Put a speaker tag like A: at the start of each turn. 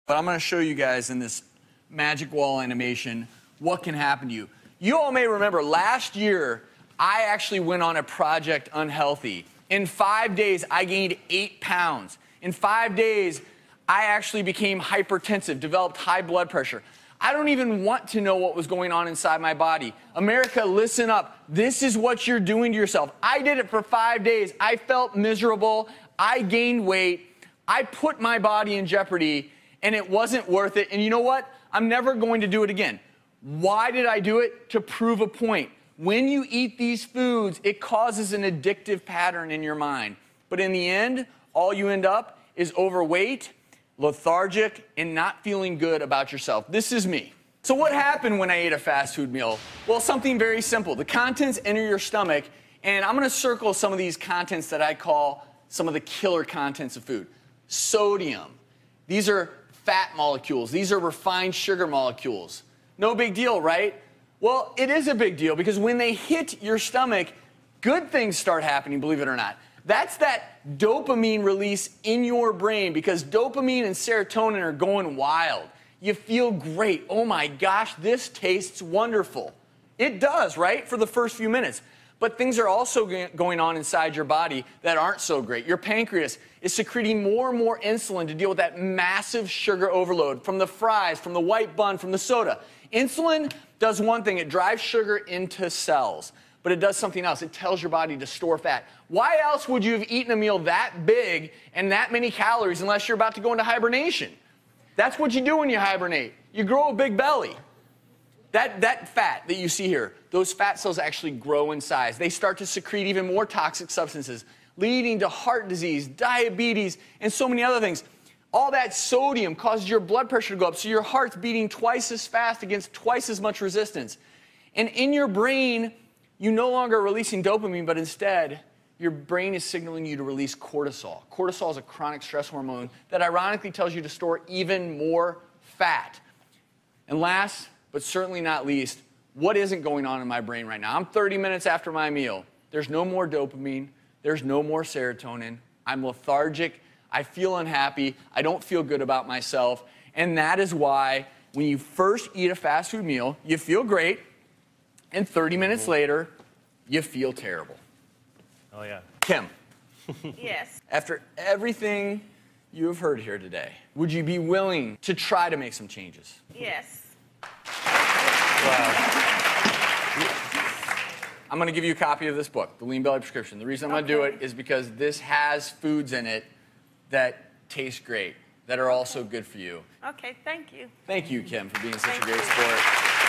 A: But I'm going to show you guys in this magic wall animation what can happen to you. You all may remember last year, I actually went on a Project Unhealthy. In 5 days, I gained 8 pounds. In 5 days, I actually became hypertensive, developed high blood pressure. I don't even want to know what was going on inside my body. America, listen up. This is what you're doing to yourself. I did it for 5 days. I felt miserable. I gained weight. I put my body in jeopardy, and it wasn't worth it. And you know what? I'm never going to do it again. Why did I do it? To prove a point. When you eat these foods, it causes an addictive pattern in your mind. But in the end, all you end up is overweight, lethargic, and not feeling good about yourself. This is me. So what happened when I ate a fast food meal? Well, something very simple. The contents enter your stomach, and I'm going to circle some of these contents that I call some of the killer contents of food. Sodium. These are fat molecules. These are refined sugar molecules. No big deal, right? Well, it is a big deal because when they hit your stomach, good things start happening, believe it or not. That's that dopamine release in your brain because dopamine and serotonin are going wild. You feel great. Oh my gosh, this tastes wonderful. It does, right? For the first few minutes. But things are also going on inside your body that aren't so great. Your pancreas is secreting more and more insulin to deal with that massive sugar overload from the fries, from the white bun, from the soda. Insulin does one thing. It drives sugar into cells. But it does something else. It tells your body to store fat. Why else would you have eaten a meal that big and that many calories unless you're about to go into hibernation? That's what you do when you hibernate. You grow a big belly. That fat that you see here, those fat cells actually grow in size. They start to secrete even more toxic substances, leading to heart disease, diabetes, and so many other things. All that sodium causes your blood pressure to go up, so your heart's beating twice as fast against twice as much resistance. And in your brain, you no longer are releasing dopamine, but instead, your brain is signaling you to release cortisol. Cortisol is a chronic stress hormone that ironically tells you to store even more fat. And last, but certainly not least, what isn't going on in my brain right now? I'm 30 minutes after my meal. There's no more dopamine. There's no more serotonin. I'm lethargic. I feel unhappy. I don't feel good about myself. And that is why when you first eat a fast food meal, you feel great. And 30 minutes later, you feel terrible.
B: Oh, yeah.
A: Kim.
C: Yes.
A: After everything you have heard here today, would you be willing to try to make some changes?
C: Yes.
B: Wow.
A: I'm going to give you a copy of this book, The Lean Belly Prescription. The reason I'm going to do it is because this has foods in it that taste great, that are also good for you.
C: Okay, thank you.
A: Thank you, Kim, for being such a
C: Thank
A: great
C: you.
A: sport.